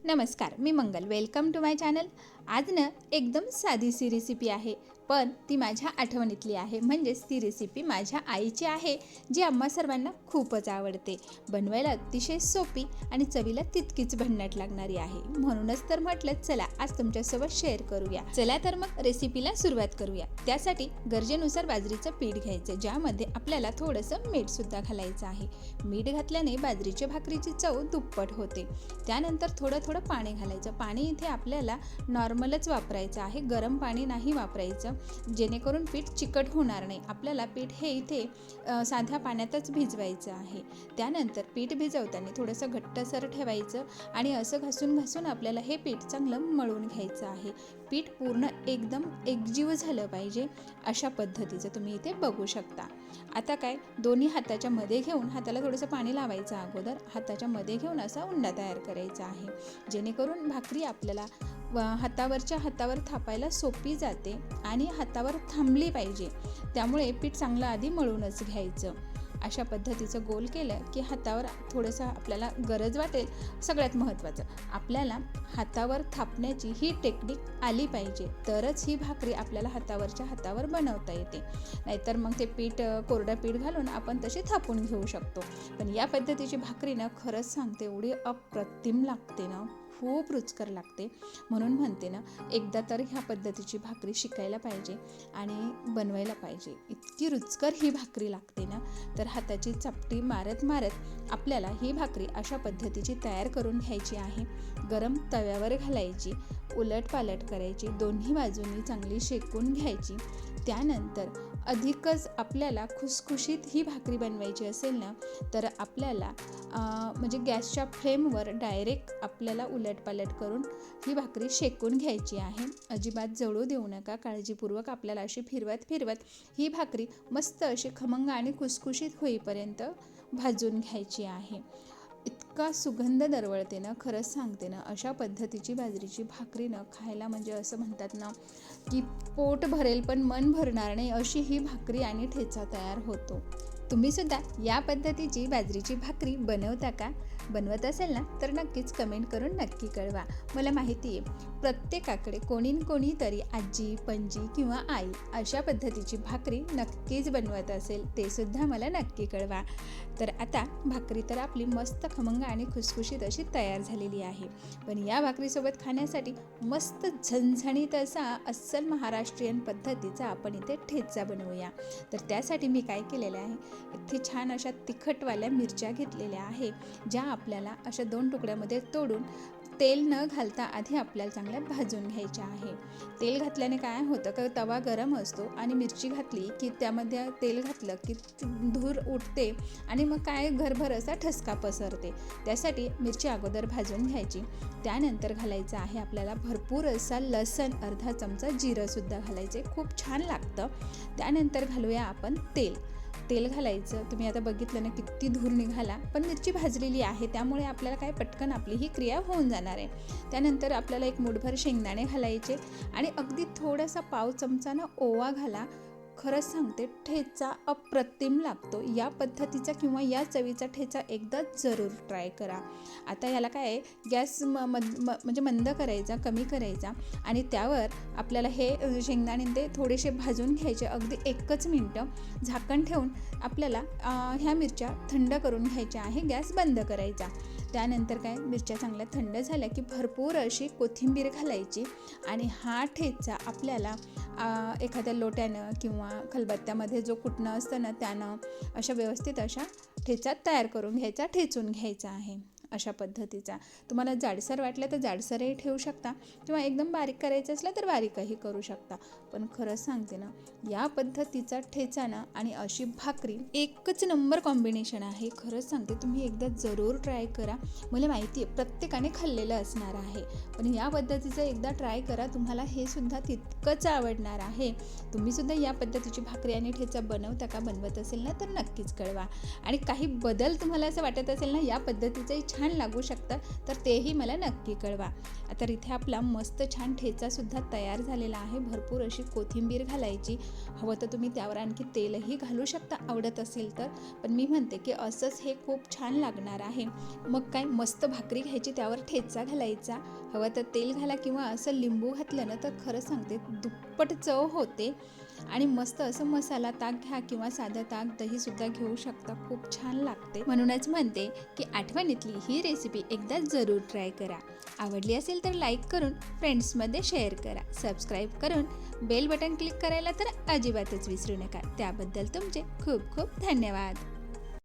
नमस्कार, मी Mangal. Welcome to my channel. आज ना एकदम साधीशी रेसिपी आहे, पण ती माझ्या आठवणीतली आहे. म्हणजेच ती रेसिपी माझ्या आईची आहे, जी आम्हा सर्वांना खूपच आवडते. बनवायला अतिशय सोपी आणि चवीला तितकीच भन्नाट लागणारी आहे. म्हणूनच तर म्हटलं चला आज तुमच्यासोबत शेअर करूया. चला तर मग रेसिपीला सुरुवात करूया. त्यासाठी गरजेनुसार बाजरीचं पीठ घ्यायचं, ज्यामध्ये आपल्याला थोडंसं मीठसुद्धा घालायचं आहे. मीठ घातल्याने बाजरीच्या भाकरीची चव दुप्पट होते. त्यानंतर थोडं पाणी घालायचं. पाणी इथे आपल्याला नॉर्मलच वापरायचं आहे, गरम पाणी नाही वापरायचं, जेणेकरून पीठ चिकट होणार नाही. आपल्याला पीठ हे इथे साध्या पाण्यातच भिजवायचं आहे. त्यानंतर पीठ भिजवताना थोडंसं घट्टसर ठेवायचं आणि असं घासून आपल्याला हे पीठ चांगलं मळून घ्यायचं आहे. पीठ पूर्ण एकदम एकजीव झालं पाहिजे, अशा पद्धतीचं तुम्ही इथे बघू शकता. आता काय, दोन्ही हाताच्या मध्ये घेऊन, हाताला थोडंसं पाणी लावायचं अगोदर, हाताच्या मध्ये घेऊन असा उंडा तयार करायचा आहे, जेणेकरून भाकरी आपल्याला हातावर थापायला सोपी जाते आणि हातावर थांबली पाहिजे. त्यामुळे पीठ चांगलं आधी मळूनच घ्यायचं. अशा पद्धतीचं गोल केलं की हातावर थोडंसं आपल्याला गरज वाटेल. सगळ्यात महत्त्वाचं, आपल्याला हातावर थापण्याची ही टेक्निक आली पाहिजे, तरच ही भाकरी आपल्याला हातावर बनवता येते. नाहीतर मग ते कोरडं पीठ घालून आपण तशी थापून घेऊ शकतो. पण या पद्धतीची भाकरी ना, खरंच सांगते, एवढी अप्रतिम लागते ना, खूप रुचकर लागते. म्हणून म्हणते ना, एकदा तर ह्या पद्धतीची भाकरी शिकायला पाहिजे आणि बनवायला पाहिजे. इतकी रुचकर ही भाकरी लागते ना, तर हाताची चपटी मारत आपल्याला ही भाकरी अशा पद्धतीची तयार करून घ्यायची आहे. गरम तव्यावर घालायची, उलटपालट करायची, दोन्ही बाजूंनी चांगली शेकून घ्यायची. त्यानंतर अधिकच आपल्याला खुसखुशीत ही भाकरी बनवायची असेल ना, तर आपल्याला म्हणजे गॅसच्या फ्लेमवर डायरेक्ट आपल्याला उलटपालट करून ही भाकरी शेकून घ्यायची आहे. अजिबात जळू देऊ नका. काळजीपूर्वक आपल्याला अशी फिरवत ही भाकरी मस्त अशी खमंग आणि खुसखुशीत होईपर्यंत भाजून घ्यायची आहे. इतका सुगंध दरवळते ना, खरंच सांगते ना, अशा पद्धतीची बाजरीची भाकरी ना खायला म्हणजे असं म्हणतात ना की पोट भरेल पण मन भरणार नाही, अशी ही भाकरी आणि ठेचा तयार होतो. तुम्ही सुद्धा या पद्धतीची बाजरीची भाकरी बनवता का? बनवत असेल ना, तर नक्कीच कमेंट करून नक्की कळवा. मला माहिती आहे प्रत्येकाकडे कोणी तरी आजी, पणजी किंवा आई अशा पद्धतीची भाकरी नक्कीच बनवत असेल, ते सुद्धा मला नक्की कळवा. तर आता भाकरी तर आपली मस्त खमंग आणि खुसखुशीत अशी तयार झालेली आहे. पण या भाकरीसोबत खाण्यासाठी मस्त झणझणीत असा अस्सल महाराष्ट्रीयन पद्धतीचा आपण इथे ठेचा बनवूया. तर त्यासाठी मी काय केलेलं आहे, इथे छान अशा तिखटवाल्या मिरच्या घेतलेल्या आहे, ज्या आपल्याला अशा 2 तुकड्यामध्ये तोडून तेल न घालता आधी आपल्याला चांगल्या भाजून घ्यायच्या आहे. तेल घातल्याने काय होतं का, तवा गरम असतो आणि मिरची घातली की त्यामध्ये तेल घातलं की धूर उठते आणि मग काय घरभर असा ठसका पसरते. त्यासाठी मिरची अगोदर भाजून घ्यायची. त्यानंतर घालायचं आहे आपल्याला भरपूर असा लसण, अर्धा चमचा जिरंसुद्धा घालायचे, खूप छान लागतं. त्यानंतर घालूया आपण तेल घालायचं. तुम्ही आता बघितलं ना किती धूर निघाला, पण मिरची भाजलेली आहे, त्यामुळे आपल्याला काय पटकन आपली ही क्रिया होऊन जाणार आहे. त्यानंतर आपल्याला एक मूठभर शेंगदाणे घालायचे आणि अगदी थोडासा पाव चमचा ना ओवा घाला. खरंच सांगते, ठेचा अप्रतिम लागतो. या पद्धतीचा किंवा या चवीचा ठेचा एकदा जरूर ट्राय करा. आता याला काय आहे, गॅस म्हणजे मंद करायचा, कमी करायचा आणि त्यावर आपल्याला हे शेंगदाणे ते थोडेसे भाजून घ्यायचे. अगदी 1 मिनटं झाकण ठेवून आपल्याला ह्या मिरच्या थंड करून घ्यायच्या आहे. गॅस बंद करायचा. त्यानंतर काय, मिरच्या चांगल्या थंड झाल्या की भरपूर अशी कोथिंबीर घालायची आणि हा ठेचा आपल्याला एखाद्या लोट्यानं किंवा खलबत्त्यामध्ये जो कुटणं असतं ना, त्यानं अशा व्यवस्थित अशा ठेचा तयार करून घ्यायचा, ठेचून घ्यायचा आहे. अशा पद्धतीचा तुम्हाला जाडसर वाटलं तर जाडसरही ठेवू शकता किंवा एकदम बारीक करायचं असलं तर बारीकही करू शकता. पण खरंच सांगते ना, या पद्धतीचा ठेचा ना आणि अशी भाकरी एकच नंबर कॉम्बिनेशन आहे. खरंच सांगते, तुम्ही एकदा जरूर ट्राय करा. मला माहिती आहे प्रत्येकाने खाल्लेलं असणार आहे, पण या पद्धतीचं एकदा ट्राय करा, तुम्हाला हे सुद्धा तितकंच आवडणार आहे. तुम्ही सुद्धा या पद्धतीची भाकरी आणि ठेचा बनवता का? बनवत असेल ना तर नक्कीच कळवा. आणि काही बदल तुम्हाला असं वाटत असेल ना, या पद्धतीचंही छान लागू शकतं, तर तेही मला नक्की कळवा. आता इथे आपला मस्त छान ठेचासुद्धा तयार झालेला आहे. भरपूर अशी कोथिंबीर घालायची. हवं तर तुम्ही त्यावर आणखी तेलही घालू शकता आवडत असेल तर, पण मी म्हणते की असंच हे खूप छान लागणार आहे. मग काय, मस्त भाकरी घ्यायची, त्यावर ठेचा घालायचा. हवं तर तेल घाला किंवा असं लिंबू घातलं ना तर खरं सांगते दुप्पट चव होते. आणि मस्त असं मसाला ताक घ्या किंवा साधं ताक दहीसुद्धा घेऊ शकता, खूप छान लागते. म्हणूनच म्हणते की आठवणीतली ही रेसिपी एकदा जरूर ट्राय करा. आवडली असेल तर लाईक करून फ्रेंड्समध्ये शेअर करा. सबस्क्राईब करून बेल बटन क्लिक करायला तर अजिबातच विसरू नका. त्याबद्दल तुमचे खूप खूप धन्यवाद.